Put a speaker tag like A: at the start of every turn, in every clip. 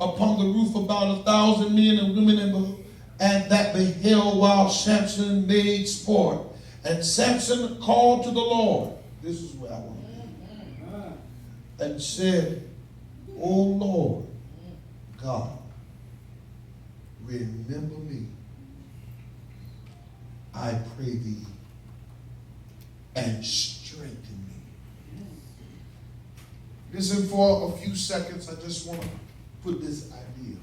A: upon the roof about 1,000 men and women and that beheld while Sampson made sport. And Sampson called to the Lord. This is where I want to be. And said, O Lord God, remember me, I pray thee, and strengthen me. Listen for a few seconds. I just want to put this idea.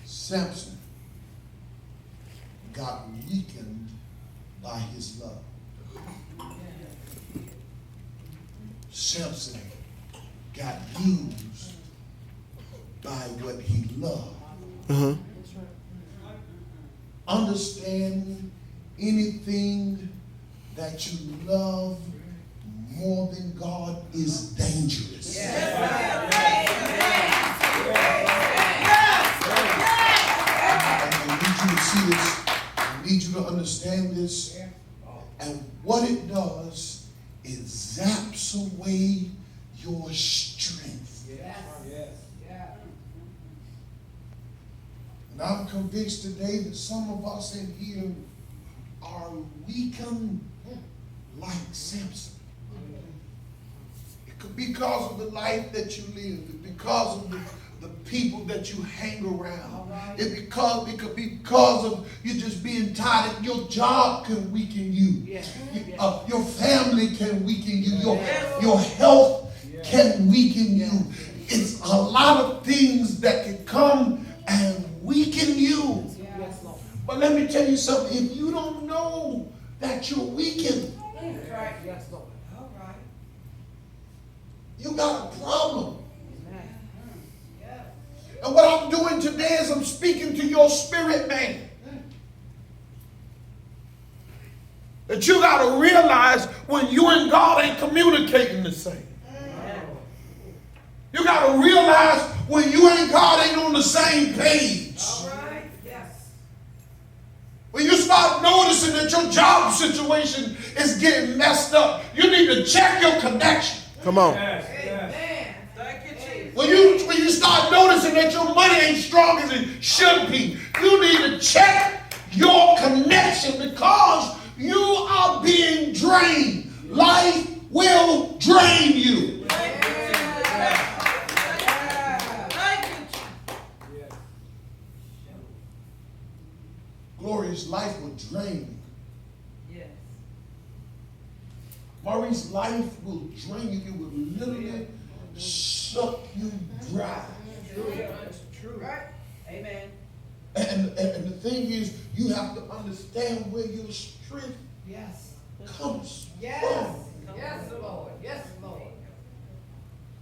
A: Samson got weakened by his love. Samson got used by what he loved. Understand, anything that you love more than God is dangerous. I need you to see this. I need you to understand this. And what it does is zaps away your strength. And I'm convinced today that some of us in here are weakened like Samson. It could be because of the life that you live, because of the people that you hang around. It could be because of you just being tired. Your job can weaken you. Your family can weaken you. Your health can weaken you. It's a lot of things that can come and weaken you. But let me tell you something. If you don't know that you're weakened, you got a problem. And what I'm doing today is I'm speaking to your spirit, man. That you got to realize when you and God ain't communicating the same. You got to realize when you and God ain't on the same page. When you start noticing that your job situation is getting messed up, you need to check your connection.
B: Come on.
A: When you start noticing that your money ain't strong as it should be, you need to check your connection because you are being drained. Life will drain you. Glorious, life will drain you.
C: Yes.
A: Maurice, life will drain you. It will literally suck you dry.
C: True. Right? Amen.
A: And the thing is, you have to understand where your strength comes from.
C: Yes, Lord. Yes, Lord.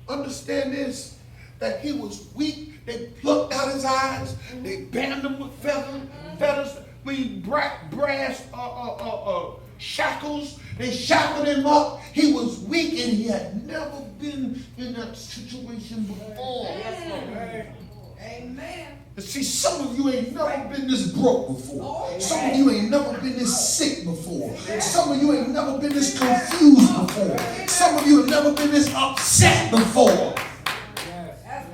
A: Understand this, that he was weak. They plucked out his eyes. They banned him with feathers. Brass shackles. They shackled him up. He was weak and he had never been in that situation before.
C: Amen.
A: See, some of you ain't never been this broke before. Some of you ain't never been this sick before. Some of you ain't never been this confused before. Some of you have never been this upset before.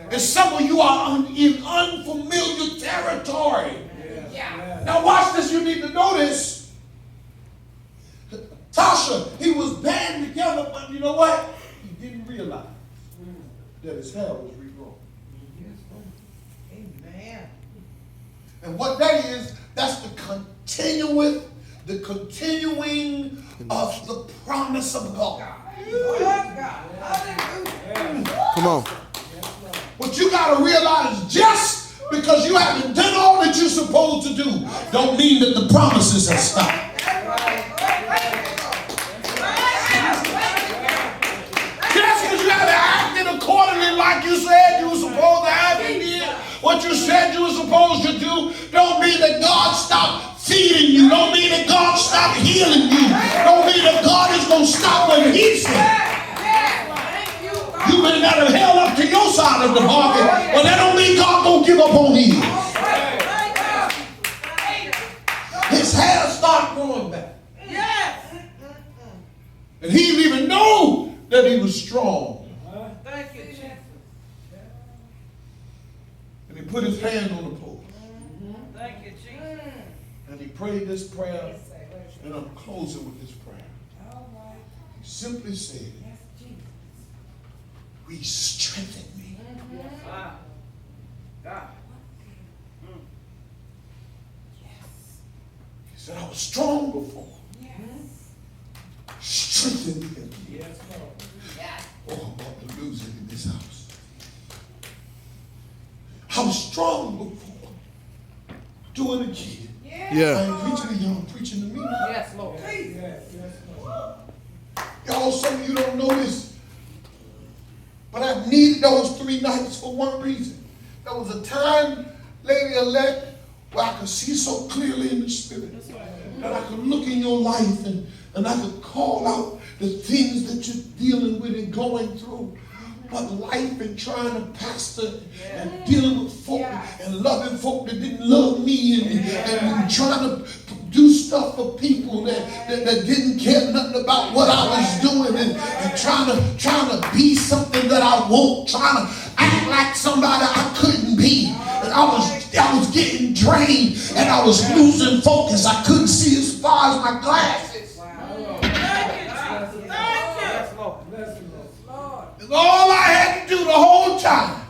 A: And some of you are in unfamiliar territory. Now watch this, you need to know this. Tasha, he was band together, but you know what? He didn't realize that his hair was regrown.
C: Amen.
A: And what that is, that's the continuing of the promise of God.
B: Come on.
A: But you got to realize, just because you haven't done all that you're supposed to do, don't mean that the promises have stopped. Just because you haven't acted accordingly like you said you were supposed to have and did what you said you were supposed to do, don't mean that God stopped feeding you. Don't mean that God stopped healing you. Don't mean that God is going to stop what he said. You may not have held up to your side of the bargain, but that don't mean God gonna give up on you. His hair started growing back. And he didn't even know that he was strong.
C: Thank you, Jesus.
A: put his hand on the pulse.
C: Thank you, Jesus.
A: And he prayed this prayer, and I'm closing with this prayer. He simply said, "Re-strengthen me."
C: Wow. God.
A: He said, "I was strong before. Strengthen me again."
C: Yes, Lord. Yes.
A: Oh, I'm about to lose it in this house. I was strong before. Do it again. I
B: Yeah.
A: ain't preaching to y'all, I'm preaching to me now.
C: Yes, Lord.
A: Y'all, some of you don't know this, but I needed those 3 nights for one reason. There was a time, lady-elect, where I could see so clearly in the spirit that I could look in your life and I could call out the things that you're dealing with and going through. But life and trying to pastor and dealing with folk and loving folk that didn't love me and trying to do stuff for people that didn't care nothing about what I was doing and trying to be something that I won't, trying to act like somebody I couldn't be. And I was getting drained and I was losing focus. I couldn't see as far as my glasses. All I had to do the whole time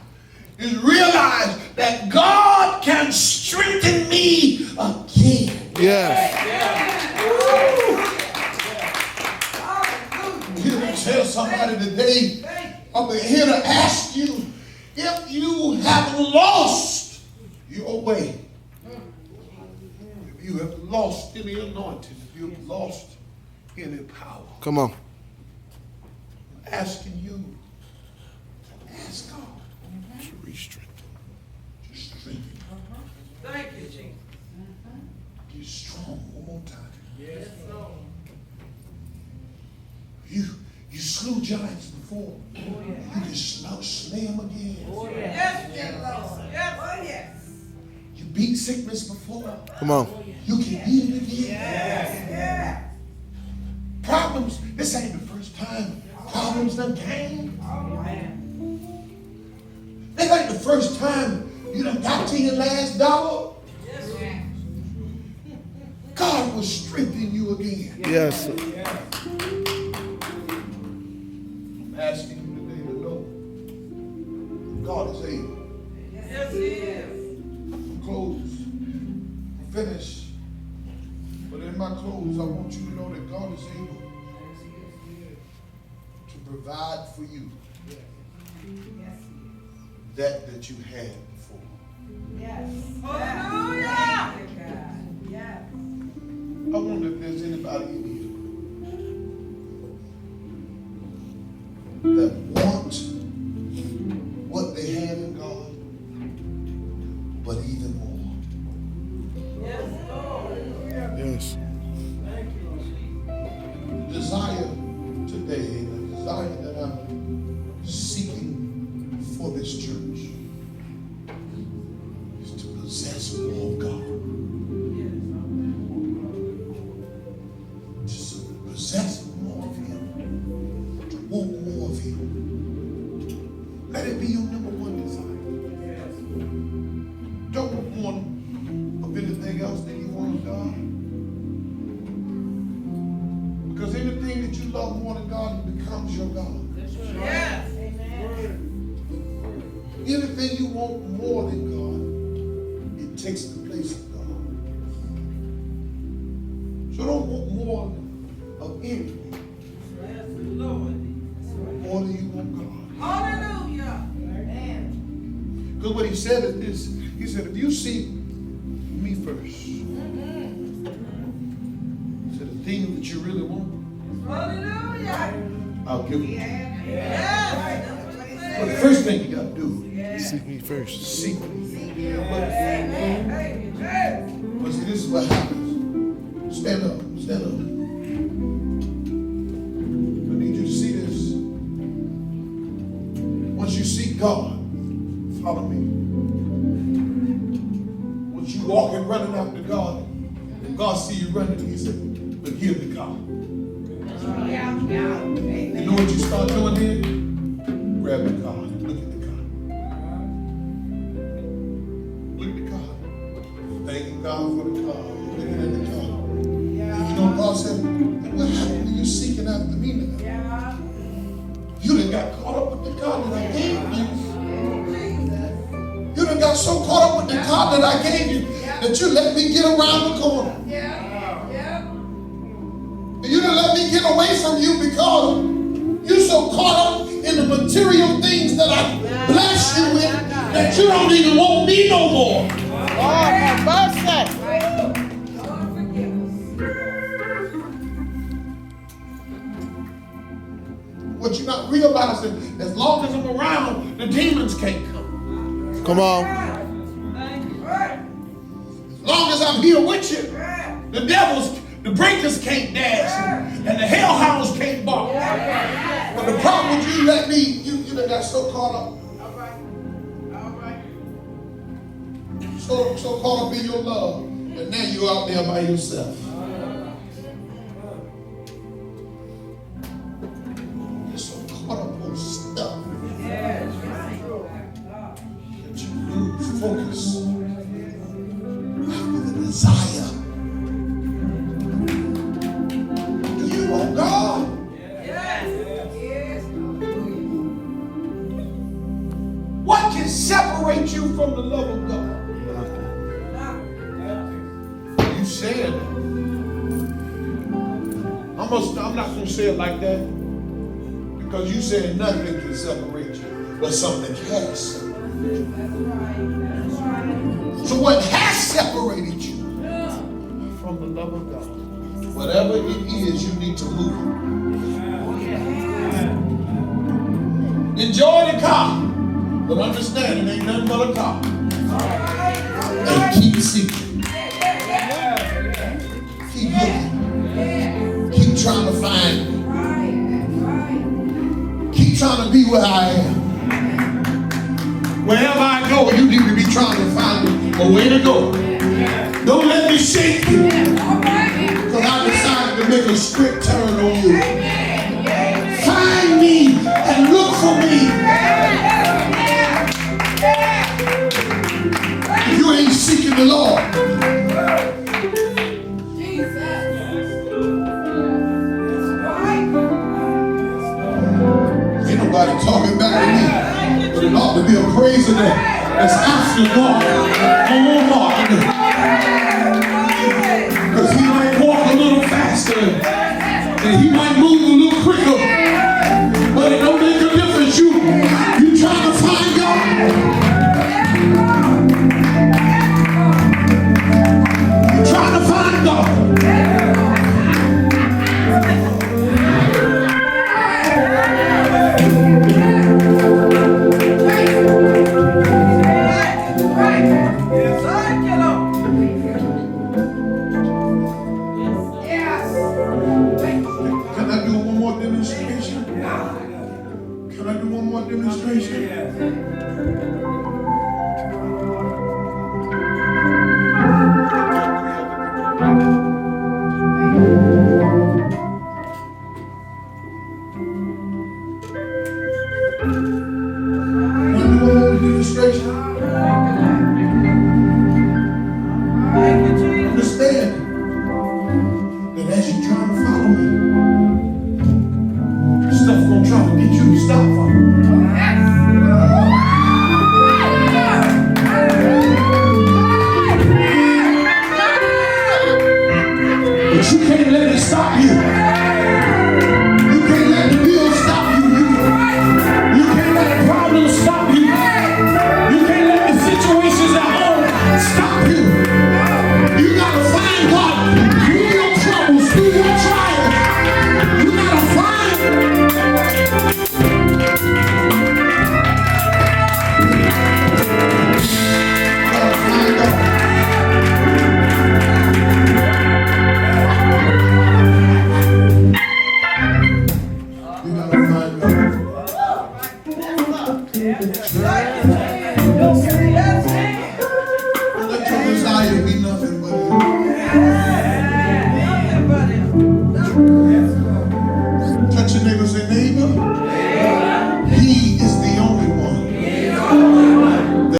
A: is realize that God can strengthen me again.
B: Yes.
A: I'm here to tell somebody today, I'm here to ask you, if you have lost your way, if you have lost any anointing, if you have lost any power,
B: Come on.
A: I'm asking you, ask God
B: To re-strengthen.
A: to strengthen you.
C: Thank you, Jesus.
A: Get strong one more time.
C: Yes, Lord.
A: You slew giants before. You can slay them again.
C: Yes, Lord. Yes. Oh, yes.
A: You beat sickness before.
B: Come on.
A: You can beat it again.
C: Yes.
A: Problems, this ain't the first time problems done came. This ain't the first time you done got to your last dollar. God will strengthen you again.
B: Yes.
A: I'm asking you today to know God is able.
C: Yes, He is.
A: Close. Finish. But in my close, I want you to know that God is able to provide for you that you had before.
C: Yes. Hallelujah. Yes.
A: I wonder if there's anybody in here that want what they had in God, but even more.
C: Yes, Lord.
B: Yes.
A: Desire today, the desire that I'm seeking for this church is to possess more of God. Just to possess more of Him. To want more of Him. Let it be your number one desire. Don't want of anything else that you want of God. Because anything that you love more than God, it becomes your God.
C: Yes. Amen.
A: Anything you want more than God, it takes the place of God. So don't want more of anything.
C: Yes, Lord.
A: More than you want God.
C: Hallelujah. Amen.
A: Because what He said is this. He said, if you seek me first, so the thing that you really want,
C: Hallelujah.
A: I'll give it to you.
C: Yes.
A: But the first thing you got to do
B: Seek me first.
A: is seek me.
C: Amen.
A: But see, this is what happens. Stand up. Stand up. I need you to see this. Once you seek God, follow me. Once you walk and running after God, and God see you running, He said, but give me God. You know what you start doing then? Grab the God. Look at the God. God for the car. You're looking at the car. And you know, God said, what happened to you seeking after me now? You done got caught up with the car that I gave you. You done got so caught up with the car that I gave you that you let me get around the corner. And you done let me get away from you because you're so caught up in the material things that I bless you with that you don't even want me no more.
D: Lord have mercy.
A: What you're not realizing, as long as I'm around, the demons can't come.
B: Come on.
A: As long as I'm here with you, the devils, the breakers can't dash, and the hellhounds can't bark. But the problem with you, let me, you done got so caught up. So caught up in your love, and now you're out there by yourself. You're so caught up on stuff that you lose focus after the desire. Do you want God? What can separate you from the love of God? You said it. I'm not going to say it like that because you said nothing can separate you, but something has separated you. So what has separated you from the love of God? Whatever it is, you need to move. Enjoy the car, but understand it ain't nothing but a car. And keep seeking. Keep looking. Keep trying to find me. Keep trying to be where I am. Wherever I go, you need to be trying to find a way to go. Don't let me shake you. Because I decided to make a strict turn on you. Find me and look for me. If you ain't seeking the Lord. Ain't nobody talking back to me. But it ought to be a praise that's after God. Oh, Lord. Because he might walk a little faster. And he might move a little quicker. But it don't make a difference. You trying to find God. You trying to find God. Can I do one more demonstration? Can I do one more demonstration? Understand that as you're trying to follow me, stuff gonna try to get you to stop following me. But you can't let it stop you. You can't let the bill stop you. You can't let the problems stop you. You can't let the situations at home stop you. You gotta find God through your troubles, through your trials. You gotta find God. You gotta find God.